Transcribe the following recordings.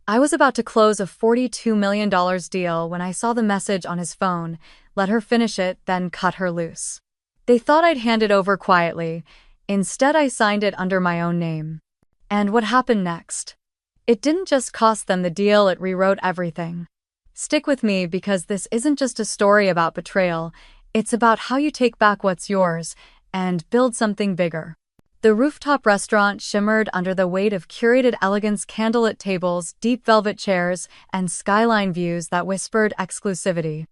I was about to close a $42 million deal when I saw the message on his phone, let her finish it, then cut her loose. They thought I'd hand it over quietly. Instead, I signed it under my own name. And what happened next? It didn't just cost them the deal, it rewrote everything. Stick with me because this isn't just a story about betrayal, it's about how you take back what's yours and build something bigger. The rooftop restaurant shimmered under the weight of curated elegance, candlelit tables, deep velvet chairs, and skyline views that whispered exclusivity.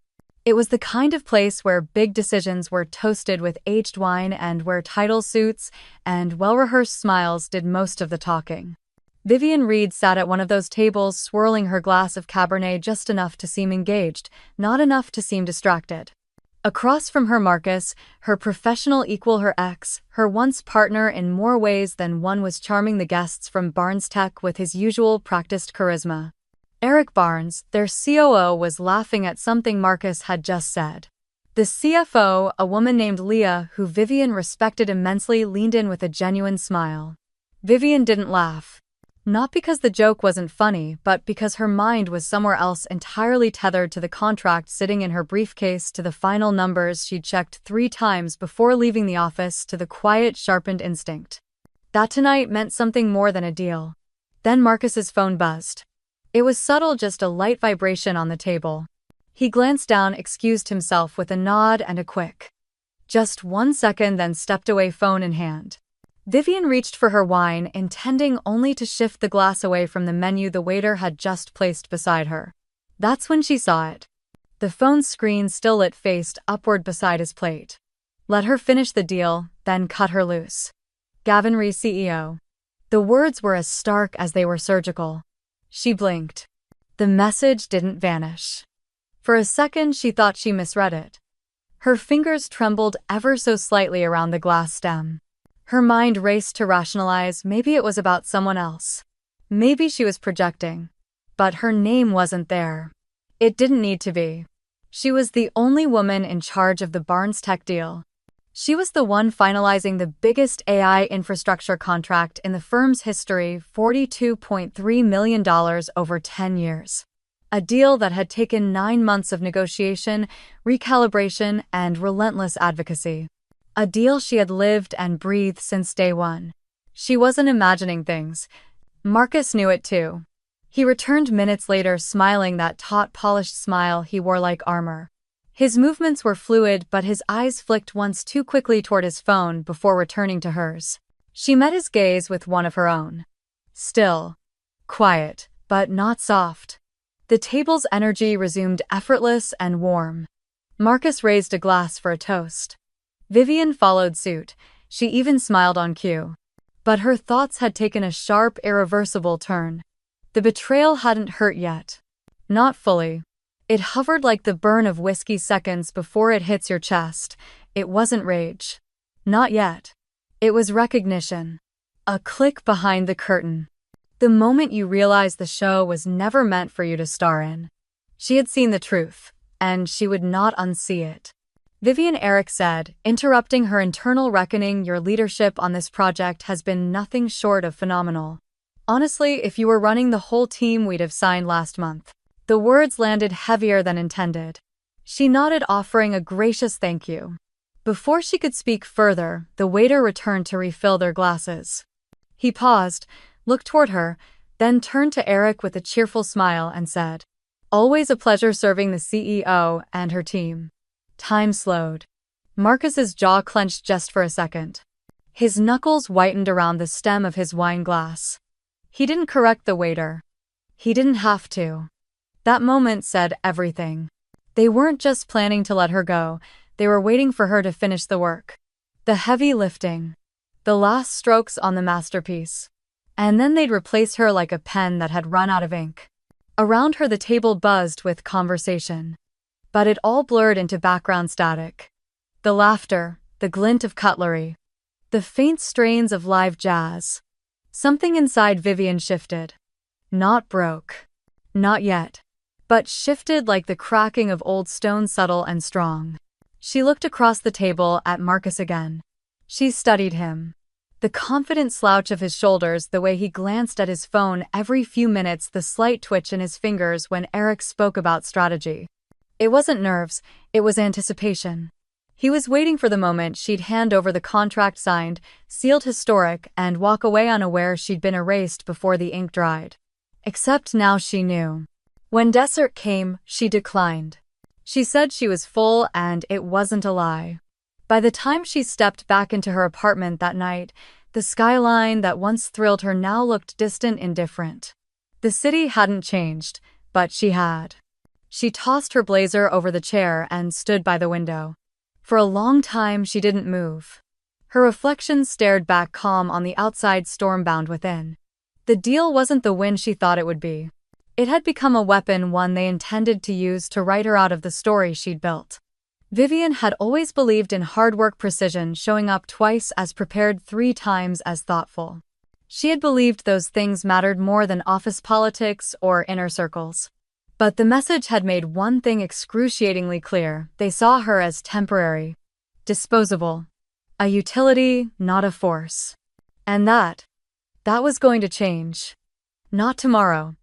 It was the kind of place where big decisions were toasted with aged wine and where title suits and well-rehearsed smiles did most of the talking. Vivian Reed sat at one of those tables, swirling her glass of Cabernet just enough to seem engaged, not enough to seem distracted. Across from her, Marcus, her professional equal, her ex, her once partner in more ways than one, was charming the guests from Barnes Tech with his usual practiced charisma. Eric Barnes, their COO, was laughing at something Marcus had just said. The CFO, a woman named Leah, who Vivian respected immensely, leaned in with a genuine smile. Vivian didn't laugh. Not because the joke wasn't funny, but because her mind was somewhere else, entirely tethered to the contract sitting in her briefcase, to the final numbers she'd checked 3 times before leaving the office, to the quiet, sharpened instinct that tonight meant something more than a deal. Then Marcus's phone buzzed. It was subtle, just a light vibration on the table. He glanced down, excused himself with a nod and a quick "just 1 second," then stepped away, phone in hand. Vivian reached for her wine, intending only to shift the glass away from the menu the waiter had just placed beside her. That's when she saw it. The phone screen, still lit, faced upward beside his plate. Let her finish the deal, then cut her loose. Gavin Rees, CEO. The words were as stark as they were surgical. She blinked. The message didn't vanish. For a second, she thought she misread it. Her fingers trembled ever so slightly around the glass stem. Her mind raced to rationalize. Maybe it was about someone else. Maybe she was projecting. But her name wasn't there. It didn't need to be. She was the only woman in charge of the Barnes Tech deal. She was the one finalizing the biggest AI infrastructure contract in the firm's history, $42.3 million over 10 years. A deal that had taken 9 months of negotiation, recalibration, and relentless advocacy. A deal she had lived and breathed since day one. She wasn't imagining things. Marcus knew it too. He returned minutes later, smiling, that taut, polished smile he wore like armor. His movements were fluid, but his eyes flicked once too quickly toward his phone before returning to hers. She met his gaze with one of her own. Still. Quiet, but not soft. The table's energy resumed, effortless and warm. Marcus raised a glass for a toast. Vivian followed suit. She even smiled on cue. But her thoughts had taken a sharp, irreversible turn. The betrayal hadn't hurt yet. Not fully. It hovered like the burn of whiskey seconds before it hits your chest. It wasn't rage. Not yet. It was recognition. A click behind the curtain. The moment you realized the show was never meant for you to star in. She had seen the truth, and she would not unsee it. Vivian, Eric said, interrupting her internal reckoning, your leadership on this project has been nothing short of phenomenal. Honestly, if you were running the whole team, we'd have signed last month. The words landed heavier than intended. She nodded, offering a gracious thank you. Before she could speak further, the waiter returned to refill their glasses. He paused, looked toward her, then turned to Eric with a cheerful smile and said, "Always a pleasure serving the CEO and her team." Time slowed. Marcus's jaw clenched just for a second. His knuckles whitened around the stem of his wine glass. He didn't correct the waiter. He didn't have to. That moment said everything. They weren't just planning to let her go, they were waiting for her to finish the work. The heavy lifting. The last strokes on the masterpiece. And then they'd replace her like a pen that had run out of ink. Around her, the table buzzed with conversation. But it all blurred into background static. The laughter, the glint of cutlery, the faint strains of live jazz. Something inside Vivian shifted. Not broke. Not yet. But shifted like the cracking of old stone, subtle and strong. She looked across the table at Marcus again. She studied him. The confident slouch of his shoulders, the way he glanced at his phone every few minutes, the slight twitch in his fingers when Eric spoke about strategy. It wasn't nerves, it was anticipation. He was waiting for the moment she'd hand over the contract signed, sealed historic, and walk away unaware she'd been erased before the ink dried. Except now she knew. When dessert came, she declined. She said she was full, and it wasn't a lie. By the time she stepped back into her apartment that night, the skyline that once thrilled her now looked distant, indifferent. The city hadn't changed, but she had. She tossed her blazer over the chair and stood by the window. For a long time she didn't move. Her reflection stared back, calm on the outside, storm-bound within. The deal wasn't the win she thought it would be. It had become a weapon, one they intended to use to write her out of the story she'd built. Vivian had always believed in hard work, precision, showing up twice as prepared, 3 times as thoughtful. She had believed those things mattered more than office politics or inner circles. But the message had made one thing excruciatingly clear: they saw her as temporary, disposable, a utility, not a force. And that was going to change. Not tomorrow.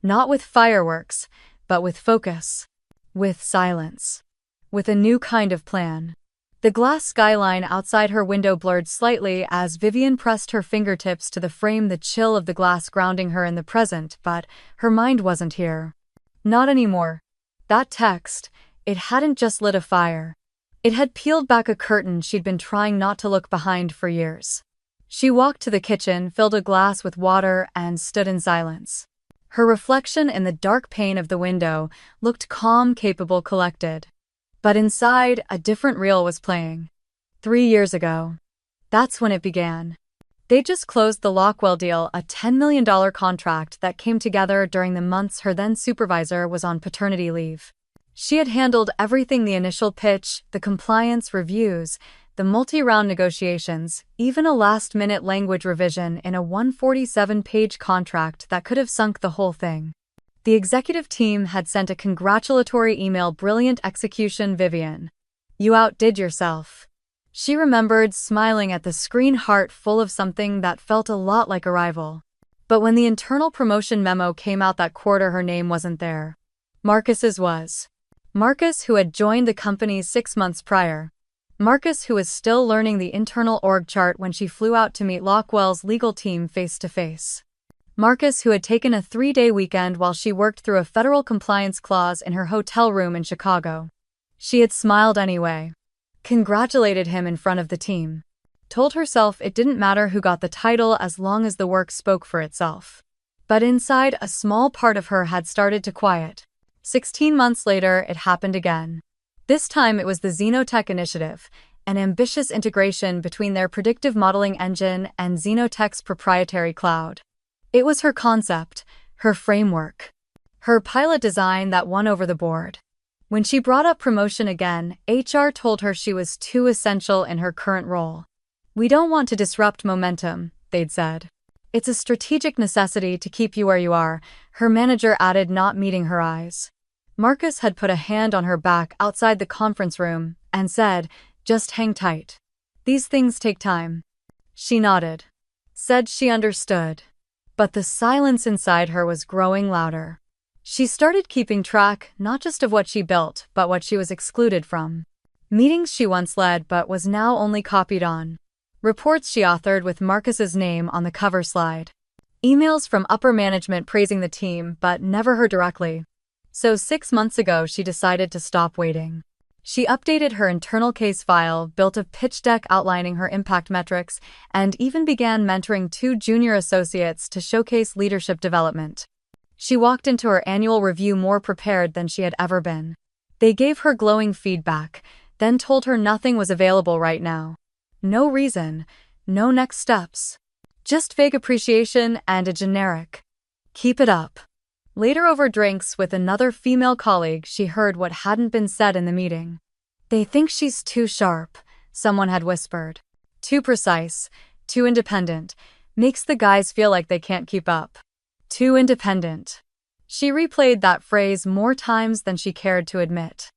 Not with fireworks, but with focus. With silence. With a new kind of plan. The glass skyline outside her window blurred slightly as Vivian pressed her fingertips to the frame, the chill of the glass grounding her in the present, but her mind wasn't here. Not anymore. That text, it hadn't just lit a fire. It had peeled back a curtain she'd been trying not to look behind for years. She walked to the kitchen, filled a glass with water, and stood in silence. Her reflection in the dark pane of the window looked calm, capable, collected. But inside, a different reel was playing. 3 years ago. That's when it began. They'd just closed the Lockwell deal, a $10 million contract that came together during the months her then supervisor was on paternity leave. She had handled everything: the initial pitch, the compliance reviews, the multi-round negotiations, even a last-minute language revision in a 147-page contract that could have sunk the whole thing. The executive team had sent a congratulatory email: brilliant execution, Vivian. You outdid yourself. She remembered smiling at the screen, heart full of something that felt a lot like a rival. But when the internal promotion memo came out that quarter, her name wasn't there. Marcus's was. Marcus, who had joined the company 6 months prior. Marcus, who was still learning the internal org chart when she flew out to meet Lockwell's legal team face to face. Marcus, who had taken a 3-day weekend while she worked through a federal compliance clause in her hotel room in Chicago. She had smiled anyway. Congratulated him in front of the team. Told herself it didn't matter who got the title as long as the work spoke for itself. But inside, a small part of her had started to quiet. 16 months later, it happened again. This time it was the Xenotech initiative, an ambitious integration between their predictive modeling engine and Xenotech's proprietary cloud. It was her concept, her framework, her pilot design that won over the board. When she brought up promotion again, HR told her she was too essential in her current role. We don't want to disrupt momentum, they'd said. It's a strategic necessity to keep you where you are, her manager added, not meeting her eyes. Marcus had put a hand on her back outside the conference room and said, just hang tight. These things take time. She nodded. Said she understood. But the silence inside her was growing louder. She started keeping track, not just of what she built, but what she was excluded from. Meetings she once led but was now only copied on. Reports she authored with Marcus's name on the cover slide. Emails from upper management praising the team, but never her directly. So 6 months ago she decided to stop waiting. She updated her internal case file, built a pitch deck outlining her impact metrics, and even began mentoring 2 junior associates to showcase leadership development. She walked into her annual review more prepared than she had ever been. They gave her glowing feedback, then told her nothing was available right now. No reason, no next steps. Just vague appreciation and a generic, keep it up. Later, over drinks with another female colleague, she heard what hadn't been said in the meeting. They think she's too sharp, someone had whispered. Too precise, too independent, makes the guys feel like they can't keep up. Too independent. She replayed that phrase more times than she cared to admit.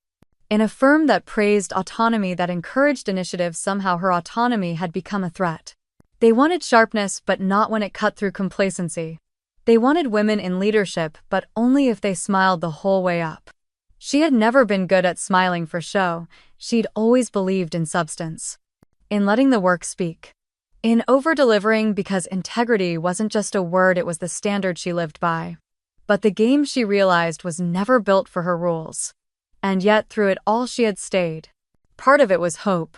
In a firm that praised autonomy, that encouraged initiative, somehow her autonomy had become a threat. They wanted sharpness, but not when it cut through complacency. They wanted women in leadership, but only if they smiled the whole way up. She had never been good at smiling for show. She'd always believed in substance. In letting the work speak. In over-delivering because integrity wasn't just a word, it was the standard she lived by. But the game, she realized, was never built for her rules. And yet, through it all, she had stayed. Part of it was hope.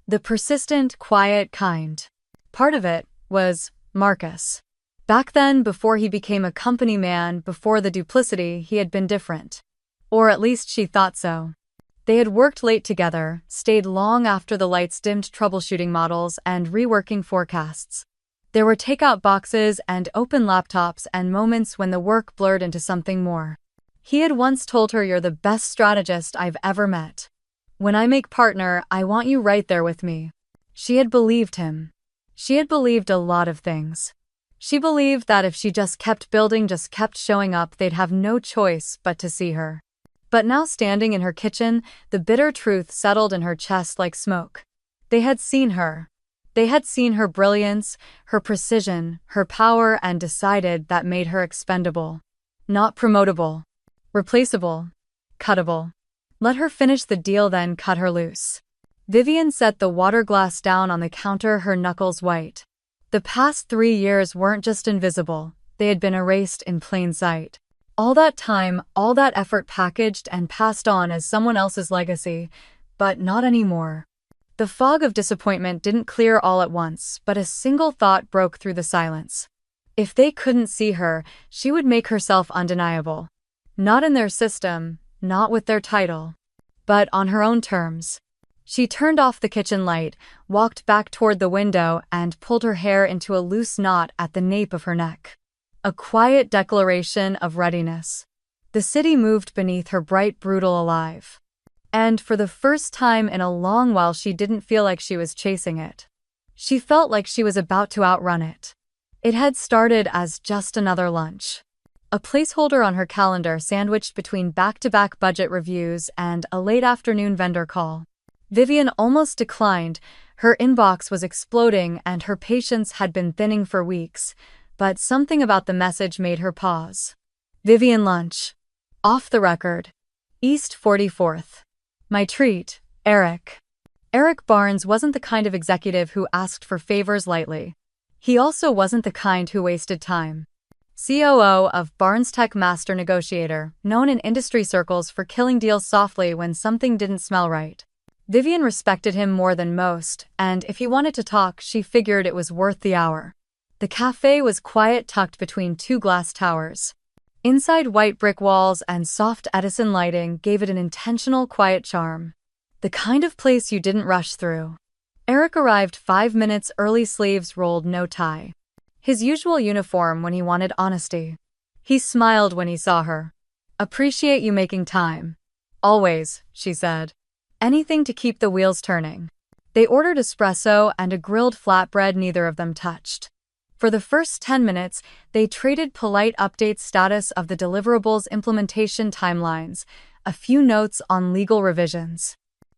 The persistent, quiet kind. Part of it was Marcus. Back then, before he became a company man, before the duplicity, he had been different. Or at least she thought so. They had worked late together, stayed long after the lights dimmed, troubleshooting models and reworking forecasts. There were takeout boxes and open laptops and moments when the work blurred into something more. He had once told her, "You're the best strategist I've ever met. When I make partner, I want you right there with me." She had believed him. She had believed a lot of things. She believed that if she just kept building, just kept showing up, they'd have no choice but to see her. But now, standing in her kitchen, the bitter truth settled in her chest like smoke. They had seen her. They had seen her brilliance, her precision, her power, and decided that made her expendable. Not promotable. Replaceable. Cuttable. Let her finish the deal, then cut her loose. Vivian set the water glass down on the counter, her knuckles white. The past 3 years weren't just invisible, they had been erased in plain sight. All that time, all that effort packaged and passed on as someone else's legacy, but not anymore. The fog of disappointment didn't clear all at once, but a single thought broke through the silence. If they couldn't see her, she would make herself undeniable. Not in their system, not with their title, but on her own terms. She turned off the kitchen light, walked back toward the window, and pulled her hair into a loose knot at the nape of her neck. A quiet declaration of readiness. The city moved beneath her, bright, brutal, alive. And for the first time in a long while, she didn't feel like she was chasing it. She felt like she was about to outrun it. It had started as just another lunch. A placeholder on her calendar, sandwiched between back-to-back budget reviews and a late afternoon vendor call. Vivian almost declined. Her inbox was exploding and her patience had been thinning for weeks. But something about the message made her pause. Vivian lunch. Off the record. East 44th. My treat, Eric. Eric Barnes wasn't the kind of executive who asked for favors lightly. He also wasn't the kind who wasted time. COO of Barnes Tech, master negotiator, known in industry circles for killing deals softly when something didn't smell right. Vivian respected him more than most, and if he wanted to talk, she figured it was worth the hour. The cafe was quiet, tucked between 2 glass towers. Inside, white brick walls and soft Edison lighting gave it an intentional, quiet charm. The kind of place you didn't rush through. Eric arrived 5 minutes early, sleeves rolled, no tie. His usual uniform when he wanted honesty. He smiled when he saw her. "Appreciate you making time." "Always," she said. "Anything to keep the wheels turning." They ordered espresso and a grilled flatbread neither of them touched. For the first 10 minutes, they traded polite updates, status of the deliverables, implementation timelines, a few notes on legal revisions.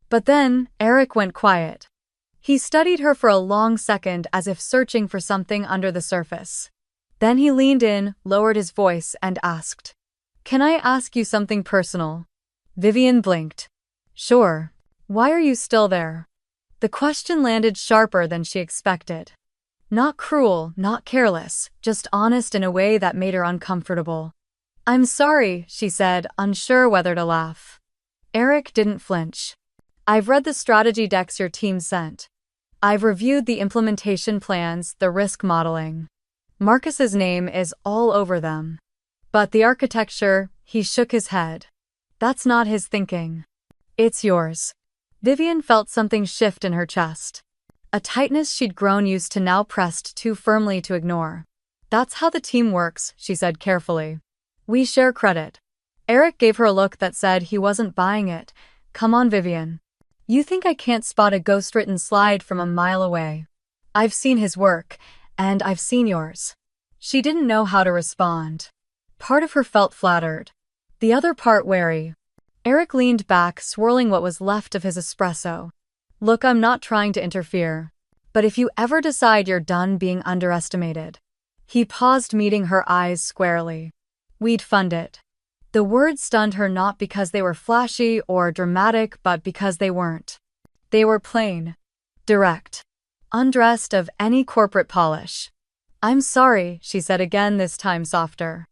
But then, Eric went quiet. He studied her for a long second, as if searching for something under the surface. Then he leaned in, lowered his voice, and asked, "Can I ask you something personal?" Vivian blinked. "Sure. Why are you still there?" The question landed sharper than she expected. Not cruel, not careless, just honest in a way that made her uncomfortable. "I'm sorry," she said, unsure whether to laugh. Eric didn't flinch. "I've read the strategy decks your team sent. I've reviewed the implementation plans, the risk modeling. Marcus's name is all over them. But the architecture," he shook his head. "That's not his thinking. It's yours." Vivian felt something shift in her chest. A tightness she'd grown used to, now pressed too firmly to ignore. "That's how the team works," she said carefully. "We share credit." Eric gave her a look that said he wasn't buying it. "Come on, Vivian. You think I can't spot a ghostwritten slide from a mile away? I've seen his work, and I've seen yours." She didn't know how to respond. Part of her felt flattered. The other part wary. Eric leaned back, swirling what was left of his espresso. "Look, I'm not trying to interfere. But if you ever decide you're done being underestimated. He paused, meeting her eyes squarely. We'd fund it. The words stunned her, not because they were flashy or dramatic, but because they weren't. They were plain, direct, undressed of any corporate polish. I'm sorry, she said again, this time softer.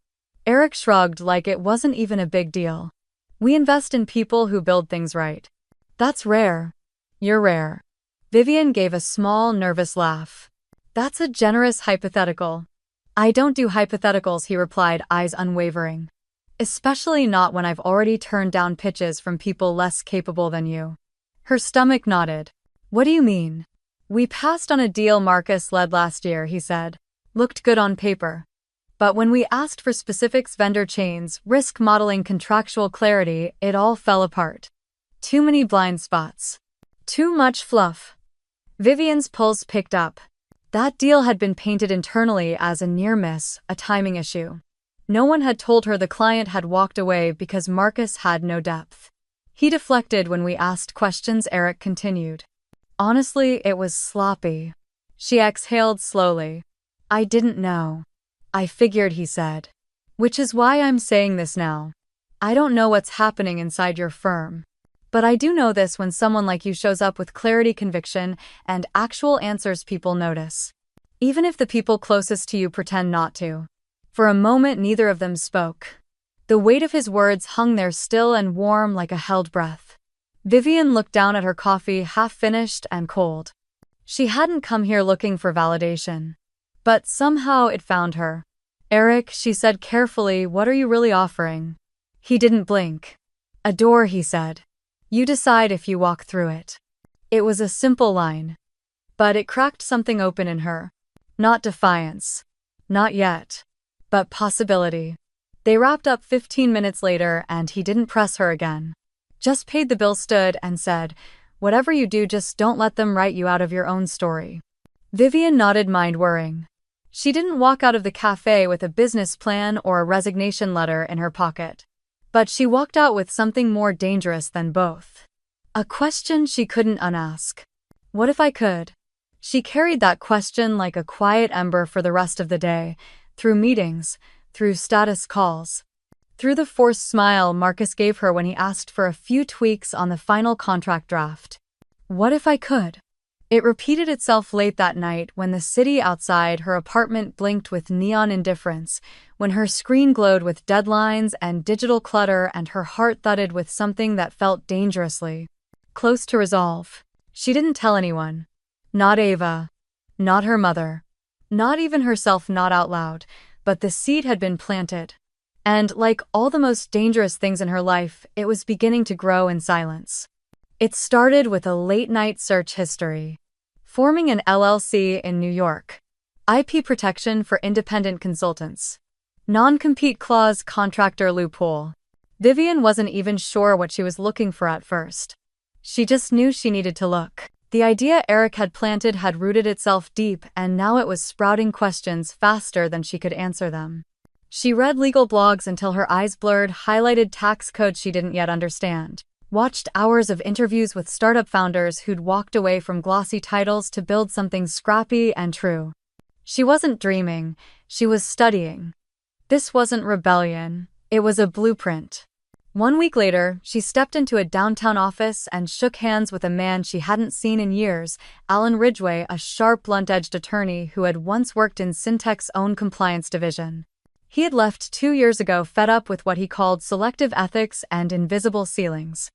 Eric shrugged like it wasn't even a big deal. We invest in people who build things right. That's rare. You're rare. Vivian gave a small, nervous laugh. That's a generous hypothetical. I don't do hypotheticals, he replied, eyes unwavering. Especially not when I've already turned down pitches from people less capable than you. Her stomach nodded. What do you mean? We passed on a deal Marcus led last year, he said. Looked good on paper. But when we asked for specifics, vendor chains, risk modeling, contractual clarity, it all fell apart. Too many blind spots. Too much fluff. Vivian's pulse picked up. That deal had been painted internally as a near miss, a timing issue. No one had told her the client had walked away because Marcus had no depth. He deflected when we asked questions. Eric continued. Honestly, it was sloppy. She exhaled slowly. I didn't know. I figured, he said. Which is why I'm saying this now. I don't know what's happening inside your firm. But I do know this: when someone like you shows up with clarity, conviction, and actual answers, people notice. Even if the people closest to you pretend not to. For a moment, neither of them spoke. The weight of his words hung there, still and warm like a held breath. Vivian looked down at her coffee, half finished and cold. She hadn't come here looking for validation. But somehow it found her. Eric, she said carefully, what are you really offering? He didn't blink. A door, he said. You decide if you walk through it. It was a simple line. But it cracked something open in her. Not defiance. Not yet. But possibility. They wrapped up 15 minutes later, and he didn't press her again. Just paid the bill, stood, and said, whatever you do, just don't let them write you out of your own story. Vivian nodded, mind worrying. She didn't walk out of the cafe with a business plan or a resignation letter in her pocket. But she walked out with something more dangerous than both. A question she couldn't unask. What if I could? She carried that question like a quiet ember for the rest of the day, through meetings, through status calls, through the forced smile Marcus gave her when he asked for a few tweaks on the final contract draft. What if I could? It repeated itself late that night when the city outside her apartment blinked with neon indifference, when her screen glowed with deadlines and digital clutter, and her heart thudded with something that felt dangerously close to resolve. She didn't tell anyone. Not Ava. Not her mother. Not even herself, not out loud, but the seed had been planted. And, like all the most dangerous things in her life, it was beginning to grow in silence. It started with a late-night search history. Forming an LLC in New York. IP protection for independent consultants. Non-compete clause, contractor loophole. Vivian wasn't even sure what she was looking for at first. She just knew she needed to look. The idea Eric had planted had rooted itself deep, and now it was sprouting questions faster than she could answer them. She read legal blogs until her eyes blurred, highlighted tax codes she didn't yet understand. Watched hours of interviews with startup founders who'd walked away from glossy titles to build something scrappy and true. She wasn't dreaming, she was studying. This wasn't rebellion, it was a blueprint. 1 week later, she stepped into a downtown office and shook hands with a man she hadn't seen in years, Alan Ridgway, a sharp, blunt-edged attorney who had once worked in Syntech's own compliance division. He had left 2 years ago, fed up with what he called selective ethics and invisible ceilings.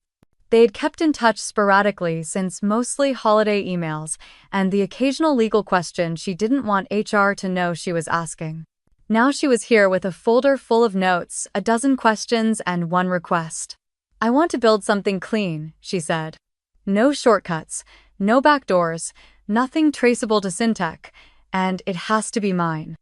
They'd kept in touch sporadically since, mostly holiday emails, and the occasional legal question she didn't want HR to know she was asking. Now she was here with a folder full of notes, a dozen questions, and one request. I want to build something clean, she said. No shortcuts, no backdoors, nothing traceable to Syntech, and it has to be mine.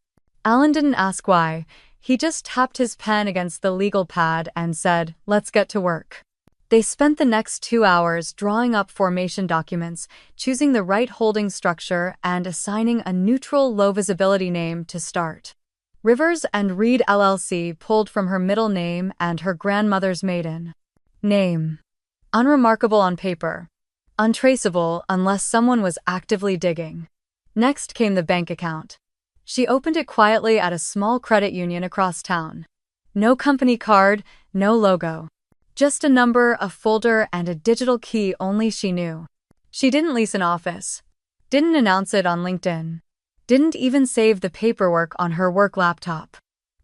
Alan didn't ask why, he just tapped his pen against the legal pad and said, let's get to work. They spent the next 2 hours drawing up formation documents, choosing the right holding structure, and assigning a neutral, low-visibility name to start. Rivers and Reed LLC pulled from her middle name and her grandmother's maiden name. Unremarkable on paper. Untraceable unless someone was actively digging. Next came the bank account. She opened it quietly at a small credit union across town. No company card, no logo. Just a number, a folder, and a digital key only she knew. She didn't lease an office. Didn't announce it on LinkedIn. Didn't even save the paperwork on her work laptop.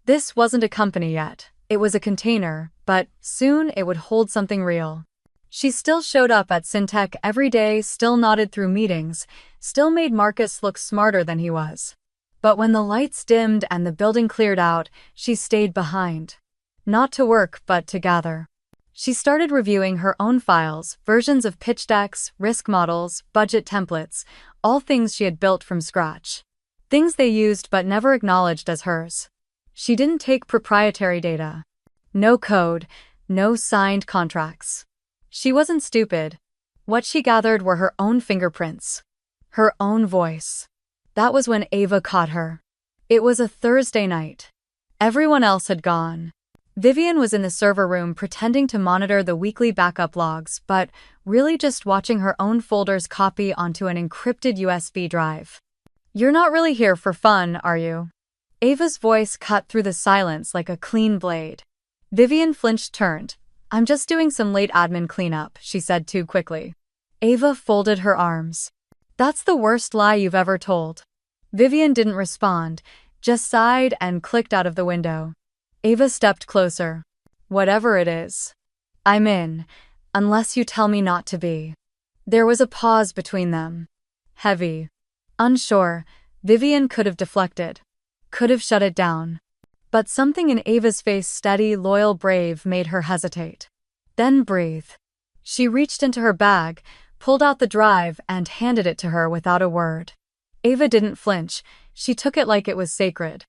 This wasn't a company yet. It was a container, but soon it would hold something real. She still showed up at Syntec every day, still nodded through meetings, still made Marcus look smarter than he was. But when the lights dimmed and the building cleared out, she stayed behind. Not to work, but to gather. She started reviewing her own files, versions of pitch decks, risk models, budget templates, all things she had built from scratch. Things they used but never acknowledged as hers. She didn't take proprietary data. No code, no signed contracts. She wasn't stupid. What she gathered were her own fingerprints. Her own voice. That was when Ava caught her. It was a Thursday night. Everyone else had gone. Vivian was in the server room pretending to monitor the weekly backup logs, but really just watching her own folders copy onto an encrypted USB drive. "You're not really here for fun, are you?" Ava's voice cut through the silence like a clean blade. Vivian flinched, turned. "I'm just doing some late admin cleanup," she said too quickly. Ava folded her arms. "That's the worst lie you've ever told." Vivian didn't respond, just sighed and clicked out of the window. Ava stepped closer. "Whatever it is, I'm in, unless you tell me not to be." There was a pause between them. Heavy. Unsure, Vivian could have deflected. Could have shut it down. But something in Ava's face, steady, loyal, brave, made her hesitate. Then breathe. She reached into her bag, pulled out the drive, and handed it to her without a word. Ava didn't flinch. She took it like it was sacred.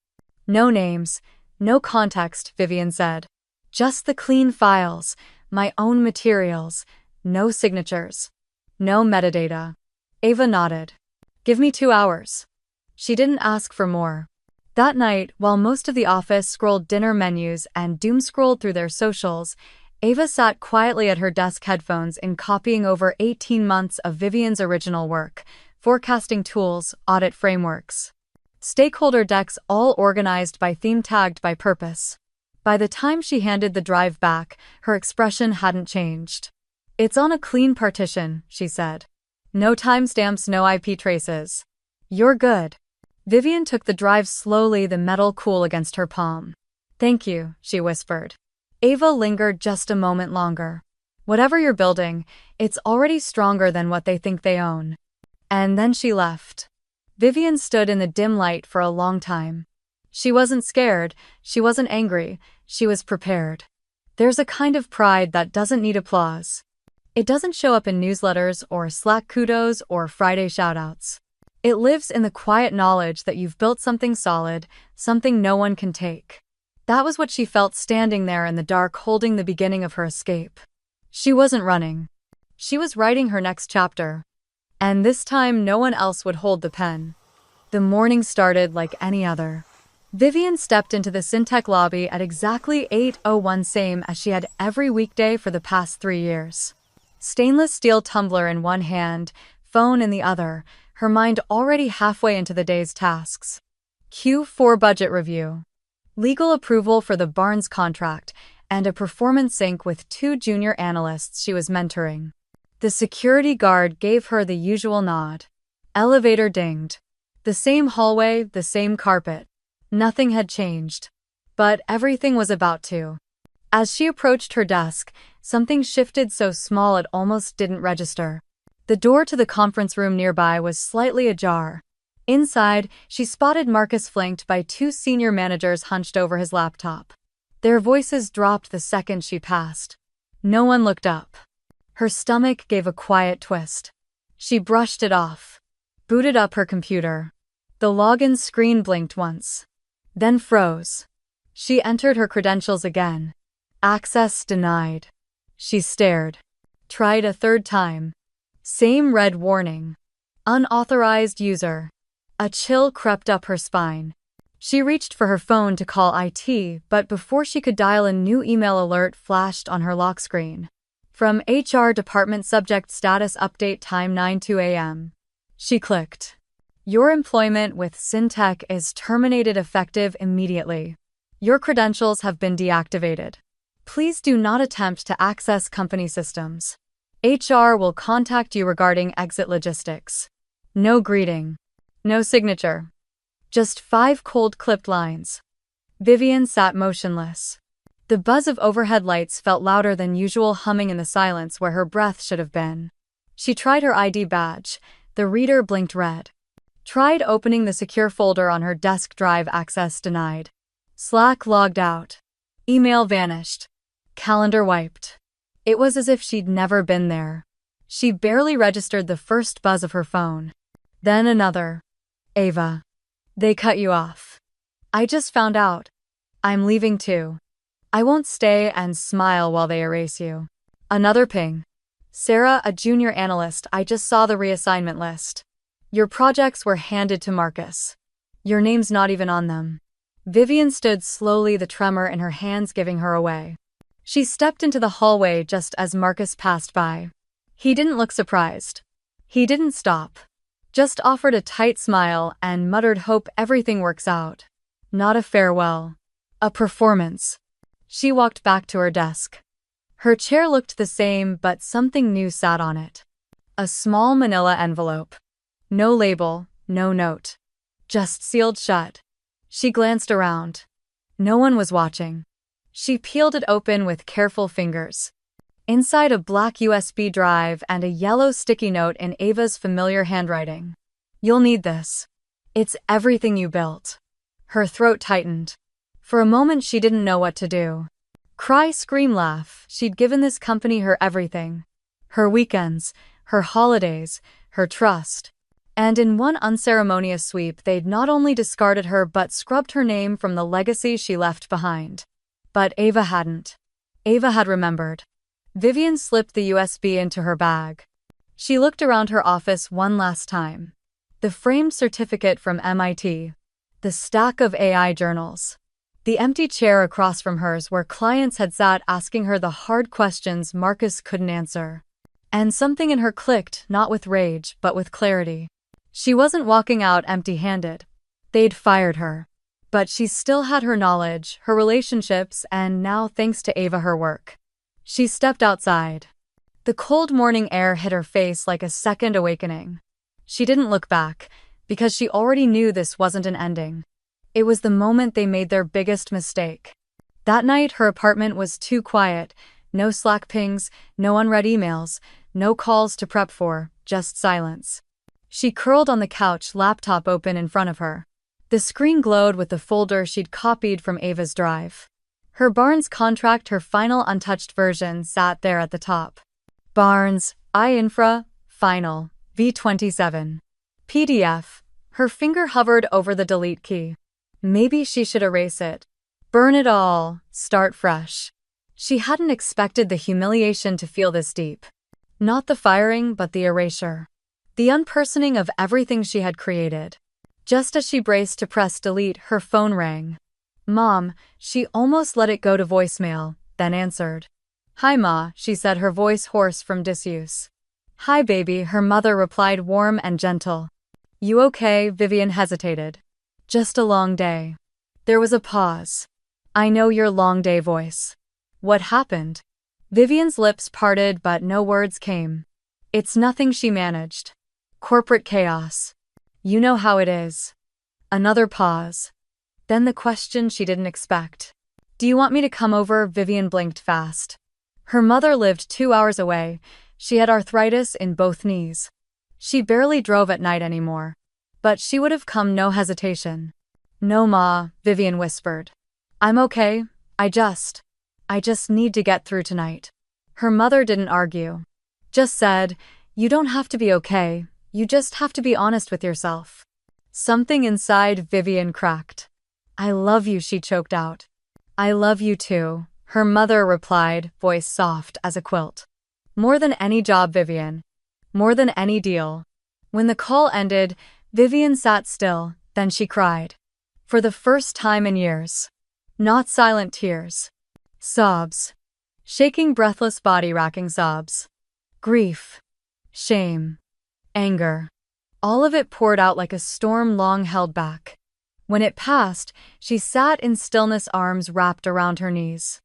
"No names, no context," Vivian said. "Just the clean files, my own materials, no signatures, no metadata." Ava nodded. "Give me 2 hours." She didn't ask for more. That night, while most of the office scrolled dinner menus and doom-scrolled through their socials, Ava sat quietly at her desk, headphones in, copying over 18 months of Vivian's original work, forecasting tools, audit frameworks, stakeholder decks, all organized by theme, tagged by purpose. By the time she handed the drive back, her expression hadn't changed. "It's on a clean partition," she said. "No timestamps, no IP traces. You're good." Vivian took the drive slowly, the metal cool against her palm. "Thank you," she whispered. Ava lingered just a moment longer. "Whatever you're building, it's already stronger than what they think they own." And then she left. Vivian stood in the dim light for a long time. She wasn't scared, she wasn't angry, she was prepared. There's a kind of pride that doesn't need applause. It doesn't show up in newsletters or Slack kudos or Friday shoutouts. It lives in the quiet knowledge that you've built something solid, something no one can take. That was what she felt standing there in the dark, holding the beginning of her escape. She wasn't running. She was writing her next chapter. And this time no one else would hold the pen. The morning started like any other. Vivian stepped into the Syntec lobby at exactly 8:01, same as she had every weekday for the past 3 years. Stainless steel tumbler in one hand, phone in the other, her mind already halfway into the day's tasks. Q4 budget review. Legal approval for the Barnes contract, and a performance sync with 2 junior analysts she was mentoring. The security guard gave her the usual nod. Elevator dinged. The same hallway, the same carpet. Nothing had changed. But everything was about to. As she approached her desk, something shifted so small it almost didn't register. The door to the conference room nearby was slightly ajar. Inside, she spotted Marcus flanked by 2 senior managers hunched over his laptop. Their voices dropped the second she passed. No one looked up. Her stomach gave a quiet twist. She brushed it off. Booted up her computer. The login screen blinked once. Then froze. She entered her credentials again. Access denied. She stared. Tried a 3rd time. Same red warning. Unauthorized user. A chill crept up her spine. She reached for her phone to call IT, but before she could dial, a new email alert flashed on her lock screen. From HR department, subject status update, time 9:02 a.m. She clicked. Your employment with Syntech is terminated effective immediately. Your credentials have been deactivated. Please do not attempt to access company systems. HR will contact you regarding exit logistics. No greeting. No signature. Just 5 cold clipped lines. Vivian sat motionless. The buzz of overhead lights felt louder than usual, humming in the silence where her breath should have been. She tried her ID badge. The reader blinked red. Tried opening the secure folder on her desk drive, access denied. Slack logged out. Email vanished. Calendar wiped. It was as if she'd never been there. She barely registered the first buzz of her phone. Then another. Ava. They cut you off. I just found out. I'm leaving too. I won't stay, and smile while they erase you. Another ping. Sarah, a junior analyst, I just saw the reassignment list. Your projects were handed to Marcus. Your name's not even on them. Vivian stood slowly, the tremor in her hands giving her away. She stepped into the hallway just as Marcus passed by. He didn't look surprised. He didn't stop. Just offered a tight smile and muttered, "Hope everything works out." Not a farewell. A performance. She walked back to her desk. Her chair looked the same, but something new sat on it. A small manila envelope. No label, no note. Just sealed shut. She glanced around. No one was watching. She peeled it open with careful fingers. Inside, a black USB drive and a yellow sticky note in Ava's familiar handwriting. You'll need this. It's everything you built. Her throat tightened. For a moment she didn't know what to do. Cry, scream, laugh. She'd given this company her everything. Her weekends, her holidays, her trust. And in one unceremonious sweep they'd not only discarded her but scrubbed her name from the legacy she left behind. But Ava hadn't. Ava had remembered. Vivian slipped the USB into her bag. She looked around her office one last time. The framed certificate from MIT. The stack of AI journals. The empty chair across from hers where clients had sat asking her the hard questions Marcus couldn't answer. And something in her clicked, not with rage, but with clarity. She wasn't walking out empty-handed. They'd fired her. But she still had her knowledge, her relationships, and now, thanks to Ava, her work. She stepped outside. The cold morning air hit her face like a second awakening. She didn't look back, because she already knew this wasn't an ending. It was the moment they made their biggest mistake. That night, her apartment was too quiet. No Slack pings, no unread emails, no calls to prep for, just silence. She curled on the couch, laptop open in front of her. The screen glowed with the folder she'd copied from Ava's drive. Her Barnes contract, her final untouched version, sat there at the top. Barnes, iInfra, Final, V27. PDF. Her finger hovered over the delete key. Maybe she should erase it. Burn it all, start fresh. She hadn't expected the humiliation to feel this deep. Not the firing, but the erasure. The unpersoning of everything she had created. Just as she braced to press delete, her phone rang. Mom, she almost let it go to voicemail, then answered. Hi, Ma, she said, her voice hoarse from disuse. Hi, baby, her mother replied, warm and gentle. You okay? Vivian hesitated. Just a long day. There was a pause. I know your long day voice. What happened? Vivian's lips parted, but no words came. It's nothing, she managed. Corporate chaos. You know how it is. Another pause. Then the question she didn't expect. Do you want me to come over? Vivian blinked fast. Her mother lived 2 hours away. She had arthritis in both knees. She barely drove at night anymore. But she would have come, no hesitation. No, Ma, Vivian whispered. I'm okay. I just need to get through tonight. Her mother didn't argue. Just said, you don't have to be okay. You just have to be honest with yourself. Something inside Vivian cracked. I love you, she choked out. I love you too, her mother replied, voice soft as a quilt. More than any job, Vivian. More than any deal. When the call ended, Vivian sat still, then she cried. For the first time in years. Not silent tears. Sobs. Shaking, breathless, body-racking sobs. Grief. Shame. Anger. All of it poured out like a storm long held back. When it passed, she sat in stillness, arms wrapped around her knees.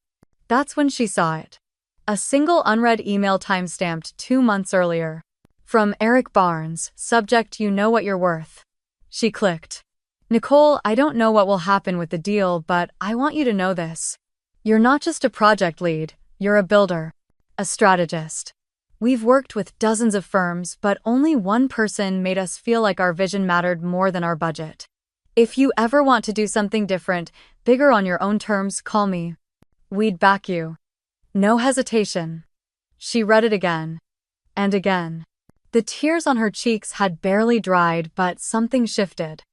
That's when she saw it. A single unread email timestamped 2 months earlier. From Eric Barnes, subject, "You know what you're worth." She clicked. "Nicole, I don't know what will happen with the deal, but I want you to know this. You're not just a project lead, you're a builder. A strategist. We've worked with dozens of firms, but only one person made us feel like our vision mattered more than our budget. If you ever want to do something different, bigger on your own terms, call me. We'd back you." No hesitation. She read it again. And again. The tears on her cheeks had barely dried, but something shifted.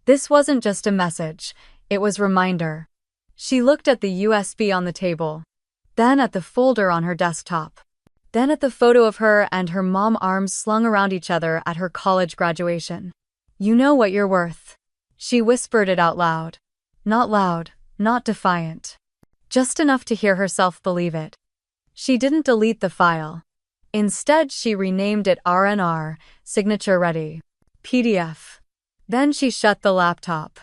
This wasn't just a message, it was reminder. She looked at the USB on the table, then at the folder on her desktop, then at the photo of her and her mom, arms slung around each other at her college graduation. "You know what you're worth." She whispered it out loud. Not loud, not defiant. Just enough to hear herself believe it. She didn't delete the file. Instead, she renamed it RNR, Signature Ready, PDF. Then she shut the laptop.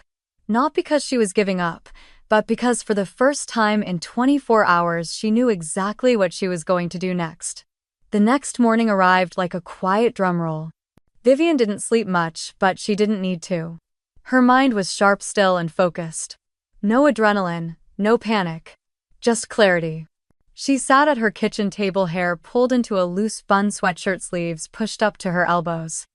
Not because she was giving up, but because for the first time in 24 hours she knew exactly what she was going to do next. The next morning arrived like a quiet drumroll. Vivian didn't sleep much, but she didn't need to. Her mind was sharp, still, and focused. No adrenaline, no panic. Just clarity. She sat at her kitchen table, hair pulled into a loose bun, sweatshirt sleeves pushed up to her elbows.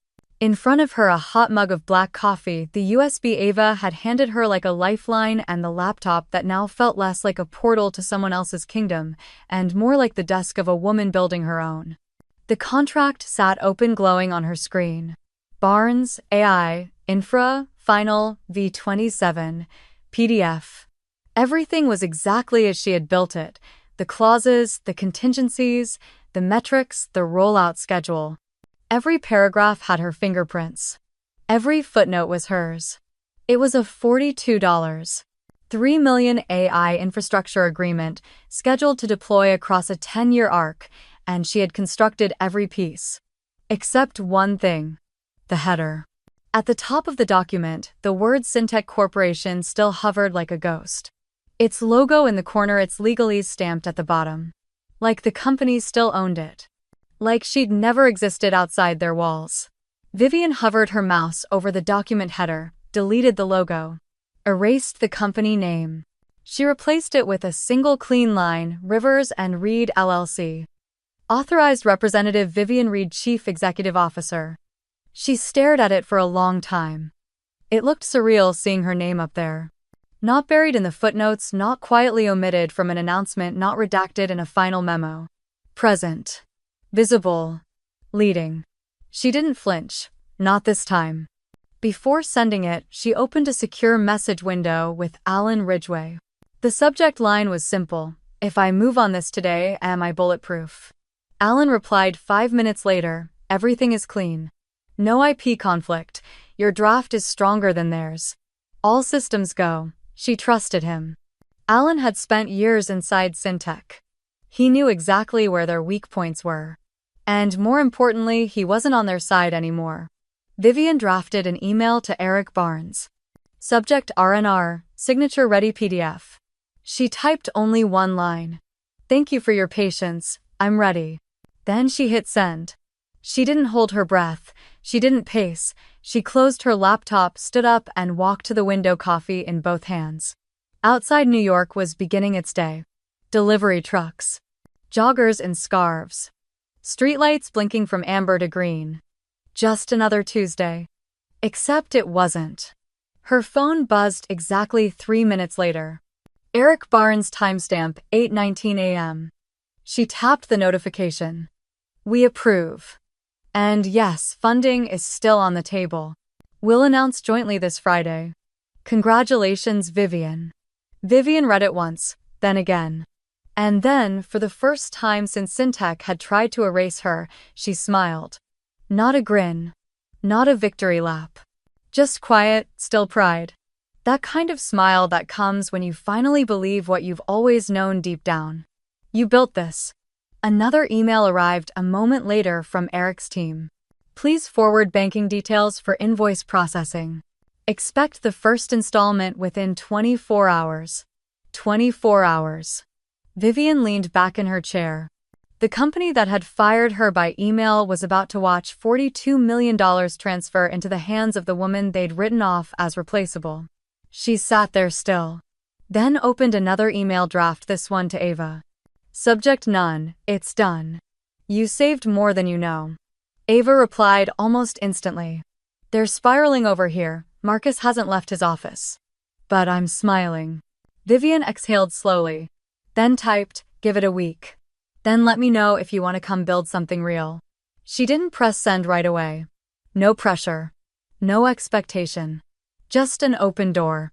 In front of her, a hot mug of black coffee the USB Ava had handed her like a lifeline, and the laptop that now felt less like a portal to someone else's kingdom, and more like the desk of a woman building her own. The contract sat open, glowing on her screen. Barnes, AI, Infra, Final, V27, PDF. Everything was exactly as she had built it. The clauses, the contingencies, the metrics, the rollout schedule. Every paragraph had her fingerprints. Every footnote was hers. It was a $42.3 million AI infrastructure agreement scheduled to deploy across a 10-year arc, and she had constructed every piece. Except one thing. The header. At the top of the document, the word Syntec Corporation still hovered like a ghost. Its logo in the corner, its legalese stamped at the bottom. Like the company still owned it. Like she'd never existed outside their walls. Vivian hovered her mouse over the document header, deleted the logo, erased the company name. She replaced it with a single clean line, Rivers and Reed LLC. Authorized Representative Vivian Reed, Chief Executive Officer. She stared at it for a long time. It looked surreal seeing her name up there. Not buried in the footnotes, not quietly omitted from an announcement, not redacted in a final memo. Present. Visible. Leading. She didn't flinch. Not this time. Before sending it, she opened a secure message window with Alan Ridgway. The subject line was simple. "If I move on this today, am I bulletproof?" Alan replied 5 minutes later, "Everything is clean. No IP conflict. Your draft is stronger than theirs. All systems go." She trusted him. Alan had spent years inside Syntec. He knew exactly where their weak points were. And more importantly, he wasn't on their side anymore. Vivian drafted an email to Eric Barnes. Subject RNR, Signature Ready PDF. She typed only one line. "Thank you for your patience, I'm ready." Then she hit send. She didn't hold her breath. She didn't pace. She closed her laptop, stood up, and walked to the window, coffee in both hands. Outside, New York was beginning its day. Delivery trucks. Joggers in scarves. Streetlights blinking from amber to green. Just another Tuesday. Except it wasn't. Her phone buzzed exactly 3 minutes later. Eric Barnes, timestamp 8:19 a.m. She tapped the notification. "We approve. And yes, funding is still on the table. We'll announce jointly this Friday. Congratulations, Vivian." Vivian read it once, then again. And then, for the first time since Syntec had tried to erase her, she smiled. Not a grin. Not a victory lap. Just quiet, still pride. That kind of smile that comes when you finally believe what you've always known deep down. You built this. Another email arrived a moment later from Eric's team. Please forward banking details for invoice processing. Expect the first installment within 24 hours. 24 hours. Vivian leaned back in her chair. The company that had fired her by email was about to watch $42 million transfer into the hands of the woman they'd written off as replaceable. She sat there still. Then opened another email draft, this one to Ava. Subject: none, it's done. You saved more than you know. Ava replied almost instantly. They're spiraling over here. Marcus hasn't left his office. But I'm smiling. Vivian exhaled slowly. Then typed, give it a week. Then let me know if you want to come build something real. She didn't press send right away. No pressure. No expectation. Just an open door.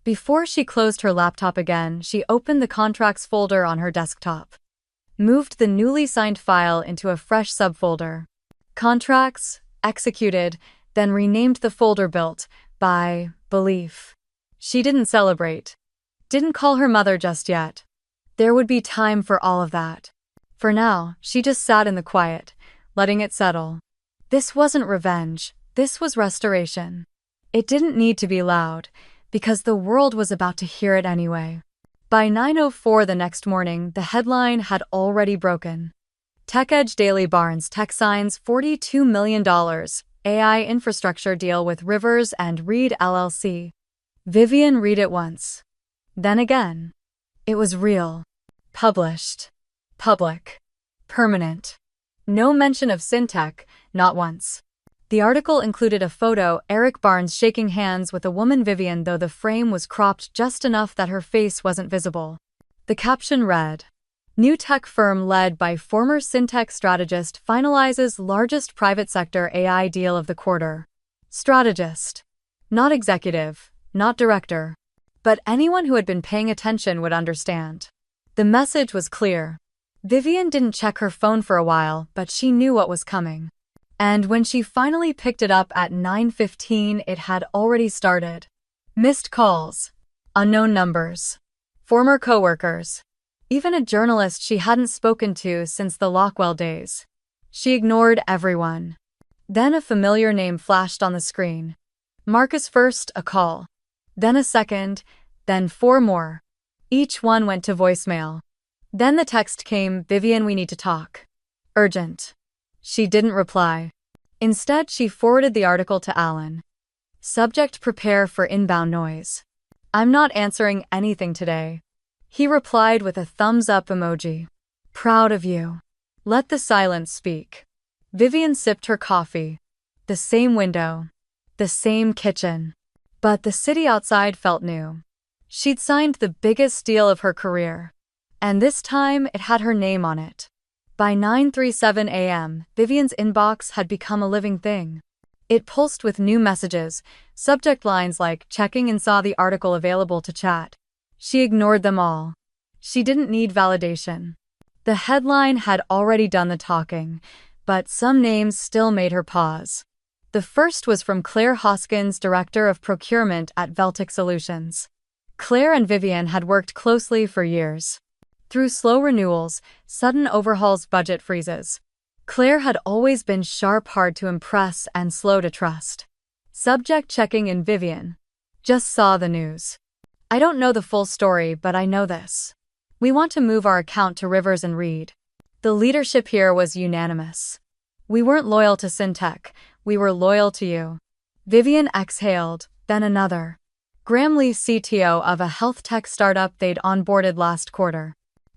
Before she closed her laptop again, she opened the contracts folder on her desktop. Moved the newly signed file into a fresh subfolder. Contracts, executed, then renamed the folder built by belief. She didn't celebrate. Didn't call her mother just yet. There would be time for all of that. For now, she just sat in the quiet, letting it settle. This wasn't revenge, this was restoration. It didn't need to be loud, because the world was about to hear it anyway. By 9:04 the next morning, the headline had already broken. TechEdge Daily: Barnes Tech signs $42 million AI infrastructure deal with Rivers and Reed LLC. Vivian read it once. Then again. It was real. Published. Public. Permanent. No mention of Syntech, not once. The article included a photo, Eric Barnes shaking hands with a woman, Vivian, though the frame was cropped just enough that her face wasn't visible. The caption read, New tech firm led by former Syntech strategist finalizes largest private sector AI deal of the quarter. Strategist. Not executive, not director. But anyone who had been paying attention would understand. The message was clear. Vivian didn't check her phone for a while, but she knew what was coming. And when she finally picked it up at 9:15, it had already started. Missed calls. Unknown numbers. Former coworkers. Even a journalist she hadn't spoken to since the Lockwell days. She ignored everyone. Then a familiar name flashed on the screen. Marcus. First, a call. Then a second, then 4 more. Each one went to voicemail. Then the text came, Vivian, we need to talk. Urgent. She didn't reply. Instead, she forwarded the article to Alan. Subject: prepare for inbound noise. I'm not answering anything today. He replied with a thumbs up emoji. Proud of you. Let the silence speak. Vivian sipped her coffee. The same window. The same kitchen. But the city outside felt new. She'd signed the biggest deal of her career. And this time, it had her name on it. By 9:37 a.m., Vivian's inbox had become a living thing. It pulsed with new messages, subject lines like, checking and saw the article available to chat. She ignored them all. She didn't need validation. The headline had already done the talking, but some names still made her pause. The first was from Claire Hoskins, Director of Procurement at Veltic Solutions. Claire and Vivian had worked closely for years. Through slow renewals, sudden overhauls, budget freezes. Claire had always been sharp, hard to impress, and slow to trust. Subject: checking in, Vivian. Just saw the news. I don't know the full story, but I know this. We want to move our account to Rivers and Reed. The leadership here was unanimous. We weren't loyal to Syntech, we were loyal to you. Vivian exhaled, then another. Graham Lee, CTO of a health tech startup they'd onboarded last quarter.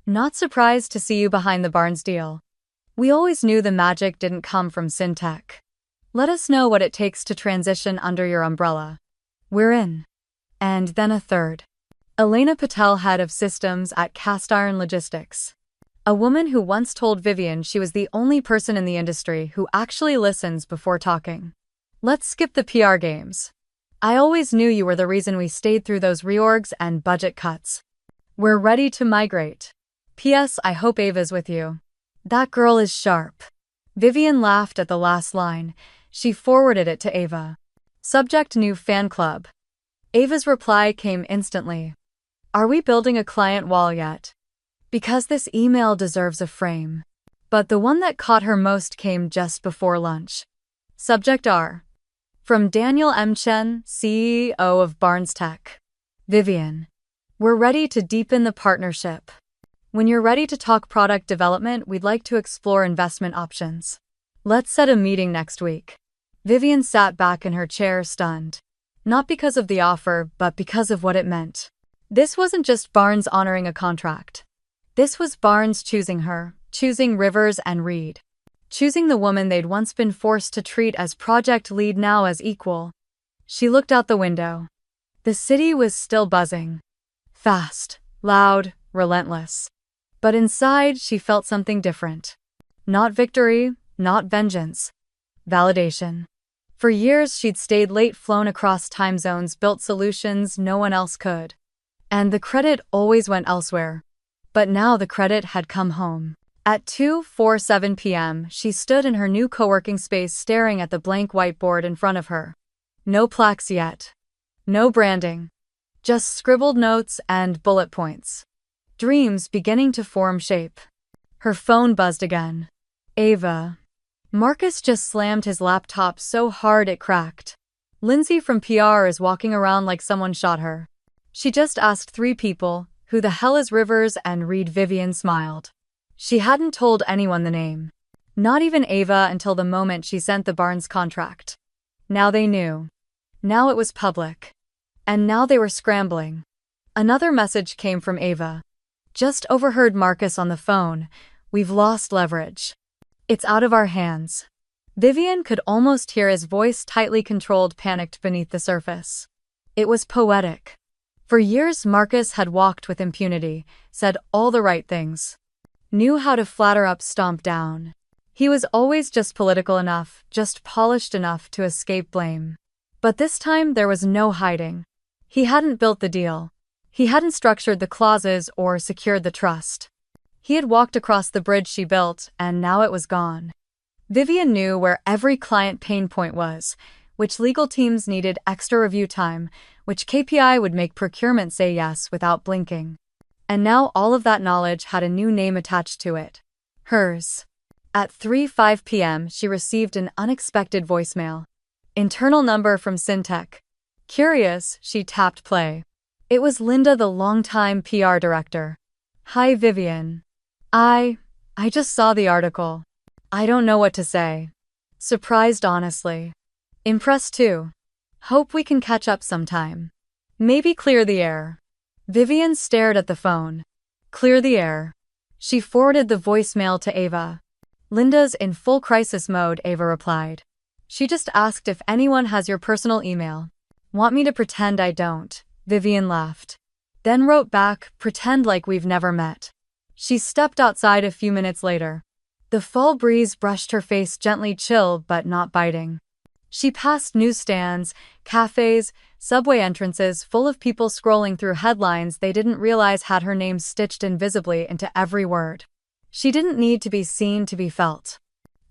Not surprised to see you behind the Barnes deal. We always knew the magic didn't come from Syntech. Let us know what it takes to transition under your umbrella. We're in. And then a third. Elena Patel, head of systems at Cast Iron Logistics. A woman who once told Vivian she was the only person in the industry who actually listens before talking. Let's skip the PR games. I always knew you were the reason we stayed through those reorgs and budget cuts. We're ready to migrate. P.S. I hope Ava's with you. That girl is sharp. Vivian laughed at the last line. She forwarded it to Ava. Subject: new fan club. Ava's reply came instantly. Are we building a client wall yet? Because this email deserves a frame. But the one that caught her most came just before lunch. Subject R. From Daniel M. Chen, CEO of Barnes Tech. Vivian. We're ready to deepen the partnership. When you're ready to talk product development, we'd like to explore investment options. Let's set a meeting next week. Vivian sat back in her chair, stunned. Not because of the offer, but because of what it meant. This wasn't just Barnes honoring a contract. This was Barnes choosing her, choosing Rivers and Reed. Choosing the woman they'd once been forced to treat as project lead, now as equal. She looked out the window. The city was still buzzing. Fast, loud, relentless. But inside, she felt something different. Not victory, not vengeance. Validation. For years, she'd stayed late, flown across time zones, built solutions no one else could. And the credit always went elsewhere. But now the credit had come home. At 2:47 p.m., she stood in her new co-working space, staring at the blank whiteboard in front of her. No plaques yet. No branding. Just scribbled notes and bullet points. Dreams beginning to form shape. Her phone buzzed again. Ava. Marcus just slammed his laptop so hard it cracked. Lindsay from PR is walking around like someone shot her. She just asked 3 people, who the hell is Rivers and Reed? Vivian smiled. She hadn't told anyone the name. Not even Ava until the moment she sent the Barnes contract. Now they knew. Now it was public. And now they were scrambling. Another message came from Ava. Just overheard Marcus on the phone. We've lost leverage. It's out of our hands. Vivian could almost hear his voice, tightly controlled, panicked beneath the surface. It was poetic. For years, Marcus had walked with impunity, said all the right things. Knew how to flatter up, stomp down. He was always just political enough, just polished enough to escape blame. But this time there was no hiding. He hadn't built the deal. He hadn't structured the clauses or secured the trust. He had walked across the bridge she built, and now it was gone. Vivian knew where every client pain point was, which legal teams needed extra review time, which KPI would make procurement say yes without blinking. And now all of that knowledge had a new name attached to it. Hers. At 3:05 p.m., she received an unexpected voicemail. Internal number from Syntech. Curious, she tapped play. It was Linda, the longtime PR director. Hi, Vivian. I just saw the article. I don't know what to say. Surprised, honestly. Impressed too. Hope we can catch up sometime. Maybe clear the air. Vivian stared at the phone. Clear the air. She forwarded the voicemail to Ava. Linda's in full crisis mode, Ava replied. She just asked if anyone has your personal email. Want me to pretend I don't? Vivian laughed. Then wrote back, pretend like we've never met. She stepped outside a few minutes later. The fall breeze brushed her face, gently, chill but not biting. She passed newsstands, cafes, subway entrances full of people scrolling through headlines they didn't realize had her name stitched invisibly into every word. She didn't need to be seen to be felt.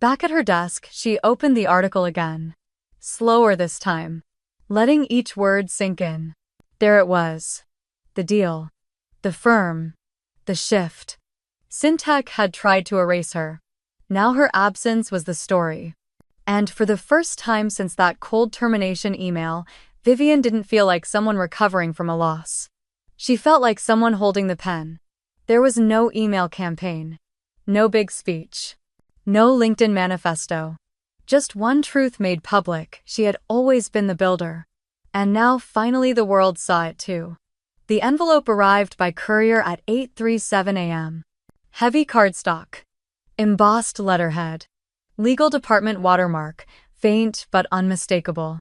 Back at her desk, she opened the article again. Slower this time. Letting each word sink in. There it was. The deal. The firm. The shift. Syntech had tried to erase her. Now her absence was the story. And for the first time since that cold termination email, Vivian didn't feel like someone recovering from a loss. She felt like someone holding the pen. There was no email campaign. No big speech. No LinkedIn manifesto. Just one truth made public: she had always been the builder. And now finally the world saw it too. The envelope arrived by courier at 8:37 a.m. Heavy cardstock. Embossed letterhead. Legal department watermark, faint but unmistakable.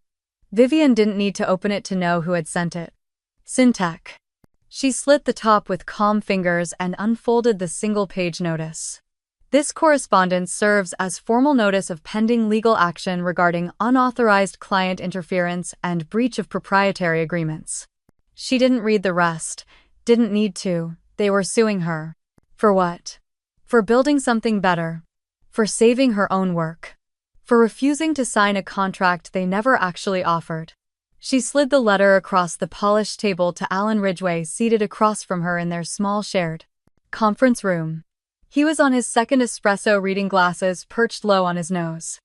Vivian didn't need to open it to know who had sent it. Syntech. She slit the top with calm fingers and unfolded the single-page notice. This correspondence serves as formal notice of pending legal action regarding unauthorized client interference and breach of proprietary agreements. She didn't read the rest, didn't need to. They were suing her. For what? For building something better. For saving her own work. For refusing to sign a contract they never actually offered. She slid the letter across the polished table to Alan Ridgway, seated across from her in their small shared conference room. He was on his second espresso, reading glasses perched low on his nose.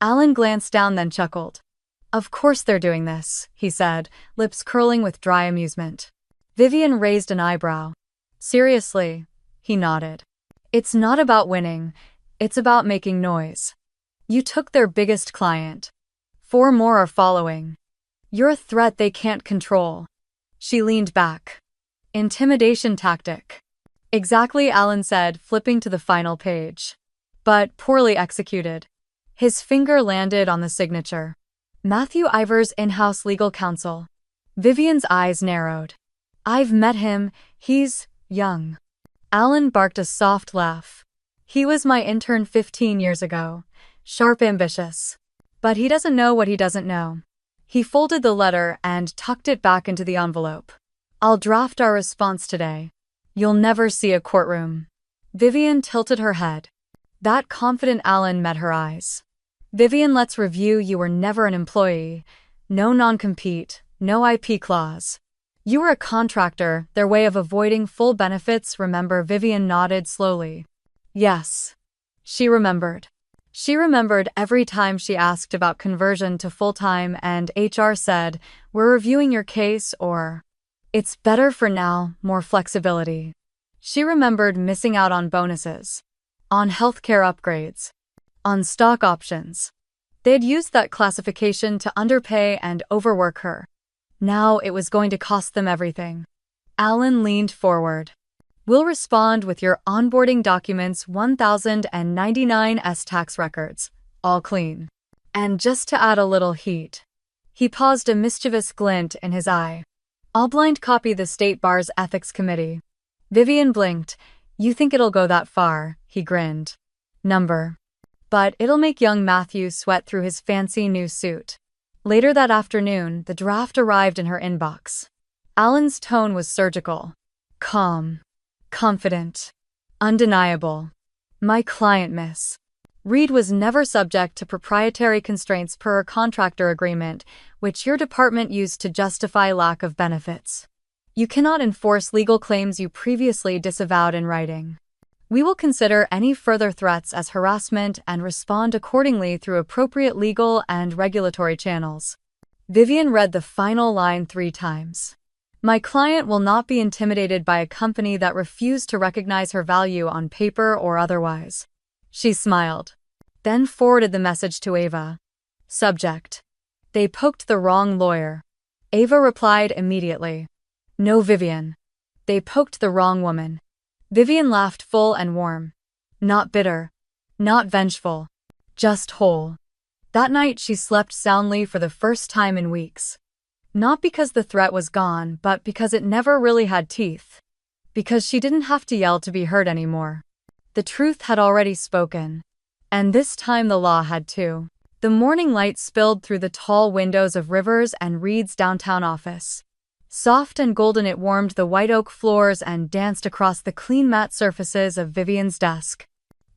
Alan glanced down then chuckled. Of course they're doing this, he said, lips curling with dry amusement. Vivian raised an eyebrow. Seriously? He nodded. It's not about winning, it's about making noise. You took their biggest client. 4 more are following. You're a threat they can't control. She leaned back. Intimidation tactic. Exactly, Alan said, flipping to the final page. But poorly executed. His finger landed on the signature. Matthew Ivers, in-house legal counsel. Vivian's eyes narrowed. I've met him, he's young. Alan barked a soft laugh. He was my intern 15 years ago. Sharp, ambitious. But he doesn't know what he doesn't know. He folded the letter and tucked it back into the envelope. I'll draft our response today. You'll never see a courtroom. Vivian tilted her head. That confident Alan met her eyes. Vivian, let's review. You were never an employee. No non-compete, no IP clause. You were a contractor, their way of avoiding full benefits, remember? Vivian nodded slowly. Yes. She remembered. She remembered every time she asked about conversion to full-time and HR said, we're reviewing your case, or it's better for now, more flexibility. She remembered missing out on bonuses, on healthcare upgrades, on stock options. They'd used that classification to underpay and overwork her. Now it was going to cost them everything. Alan leaned forward. We'll respond with your onboarding documents, 1,099 tax records, all clean. And just to add a little heat. He paused, a mischievous glint in his eye. I'll blind copy the State Bar's Ethics Committee. Vivian blinked. You think it'll go that far? He grinned. Number. But it'll make young Matthew sweat through his fancy new suit. Later that afternoon, the draft arrived in her inbox. Alan's tone was surgical. Calm. Confident. Undeniable. My client, Miss Reed, was never subject to proprietary constraints per her contractor agreement, which your department used to justify lack of benefits. You cannot enforce legal claims you previously disavowed in writing. We will consider any further threats as harassment and respond accordingly through appropriate legal and regulatory channels. Vivian read the final line 3 times. My client will not be intimidated by a company that refused to recognize her value on paper or otherwise. She smiled. Then forwarded the message to Ava. Subject. They poked the wrong lawyer. Ava replied immediately. No, Vivian. They poked the wrong woman. Vivian laughed, full and warm. Not bitter. Not vengeful. Just whole. That night she slept soundly for the first time in weeks. Not because the threat was gone, but because it never really had teeth. Because she didn't have to yell to be heard anymore. The truth had already spoken. And this time the law had too. The morning light spilled through the tall windows of Rivers and Reed's downtown office. Soft and golden, it warmed the white oak floors and danced across the clean matte surfaces of Vivian's desk.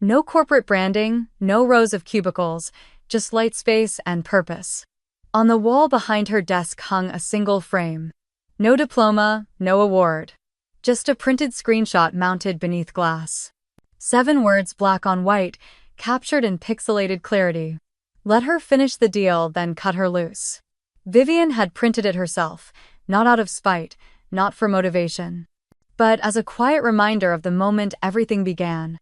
No corporate branding, no rows of cubicles, just light, space, and purpose. On the wall behind her desk hung a single frame. No diploma, no award. Just a printed screenshot mounted beneath glass. 7 words, black on white, captured in pixelated clarity. Let her finish the deal, then cut her loose. Vivian had printed it herself, not out of spite, not for motivation, but as a quiet reminder of the moment everything began.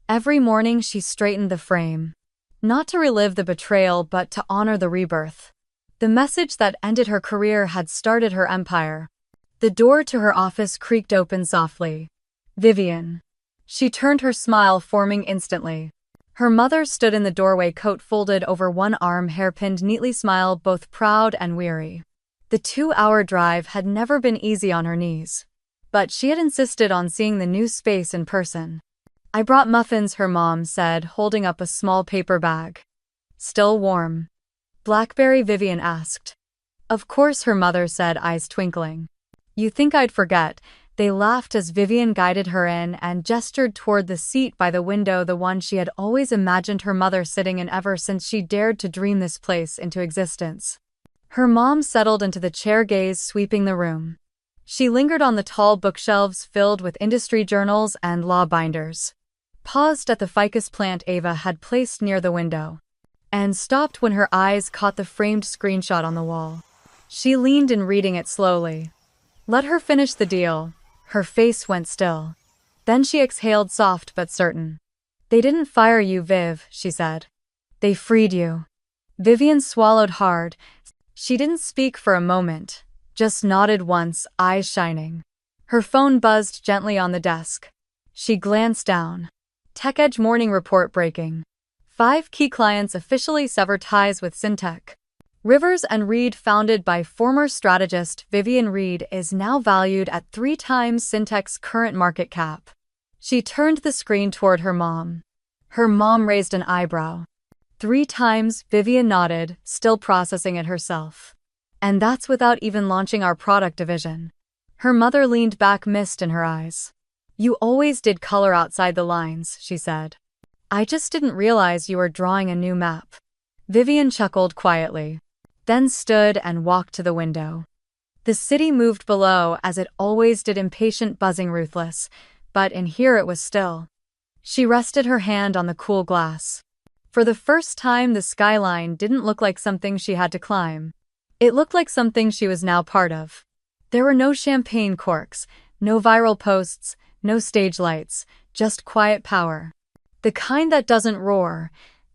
Every morning she straightened the frame. Not to relive the betrayal, but to honor the rebirth. The message that ended her career had started her empire. The door to her office creaked open softly. Vivian. She turned, her smile forming instantly. Her mother stood in the doorway, coat folded over one arm, hair pinned neatly, smile both proud and weary. The 2-hour drive had never been easy on her knees. But she had insisted on seeing the new space in person. I brought muffins, her mom said, holding up a small paper bag. Still warm? Blackberry, Vivian asked. Of course, her mother said, eyes twinkling. You think I'd forget? They laughed as Vivian guided her in and gestured toward the seat by the window, the one she had always imagined her mother sitting in ever since she dared to dream this place into existence. Her mom settled into the chair, gaze sweeping the room. She lingered on the tall bookshelves filled with industry journals and law binders. Paused at the ficus plant Ava had placed near the window. and stopped when her eyes caught the framed screenshot on the wall. She leaned in, reading it slowly. Let her finish the deal. Her face went still. Then she exhaled, soft but certain. They didn't fire you, Viv, she said. They freed you. Vivian swallowed hard. She didn't speak for a moment, just nodded once, eyes shining. Her phone buzzed gently on the desk. She glanced down. TechEdge morning report breaking. 5 key clients officially sever ties with Syntech. Rivers and Reed, founded by former strategist Vivian Reed, is now valued at 3 times Syntech's current market cap. She turned the screen toward her mom. Her mom raised an eyebrow. 3 times, Vivian nodded, still processing it herself. And that's without even launching our product division. Her mother leaned back, mist in her eyes. You always did color outside the lines, she said. I just didn't realize you were drawing a new map. Vivian chuckled quietly, then stood and walked to the window. The city moved below, as it always did, impatient, buzzing, ruthless, but in here it was still. She rested her hand on the cool glass. For the first time, the skyline didn't look like something she had to climb. It looked like something she was now part of. There were no champagne corks, no viral posts, no stage lights, just quiet power. The kind that doesn't roar,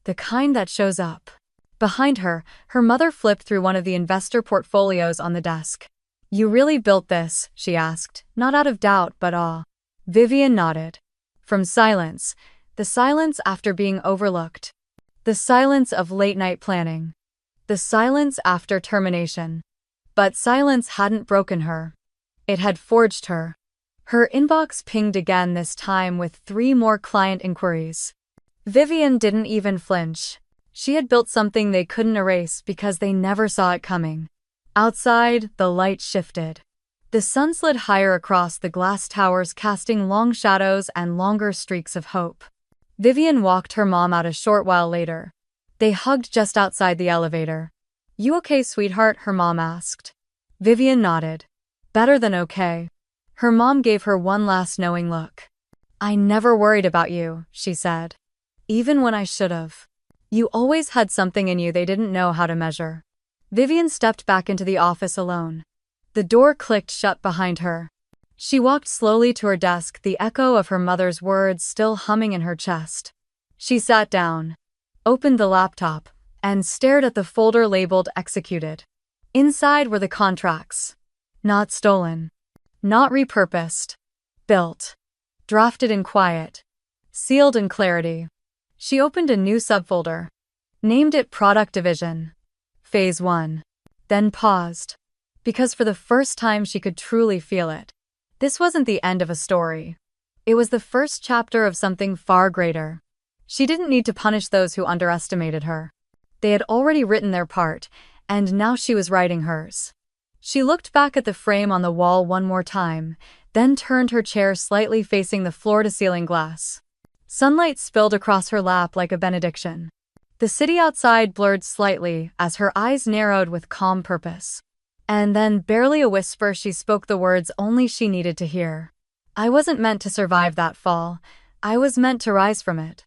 the kind that shows up. Behind her, her mother flipped through one of the investor portfolios on the desk. You really built this, she asked, not out of doubt but awe. Vivian nodded. From silence, the silence after being overlooked. The silence of late-night planning. The silence after termination. But silence hadn't broken her. It had forged her. Her inbox pinged again, this time with 3 more client inquiries. Vivian didn't even flinch. She had built something they couldn't erase because they never saw it coming. Outside, the light shifted. The sun slid higher across the glass towers, casting long shadows and longer streaks of hope. Vivian walked her mom out a short while later. They hugged just outside the elevator. You okay, sweetheart? Her mom asked. Vivian nodded. Better than okay. Her mom gave her one last knowing look. I never worried about you, she said. Even when I should've. You always had something in you they didn't know how to measure. Vivian stepped back into the office alone. The door clicked shut behind her. She walked slowly to her desk, the echo of her mother's words still humming in her chest. She sat down, opened the laptop, and stared at the folder labeled Executed. Inside were the contracts. Not stolen. Not repurposed. Built. Drafted in quiet. Sealed in clarity. She opened a new subfolder. Named it Product Division. Phase 1. Then paused. Because for the first time she could truly feel it. This wasn't the end of a story. It was the first chapter of something far greater. She didn't need to punish those who underestimated her. They had already written their part, and now she was writing hers. She looked back at the frame on the wall one more time, then turned her chair slightly, facing the floor-to-ceiling glass. Sunlight spilled across her lap like a benediction. The city outside blurred slightly as her eyes narrowed with calm purpose. And then, barely a whisper, she spoke the words only she needed to hear. I wasn't meant to survive that fall. I was meant to rise from it.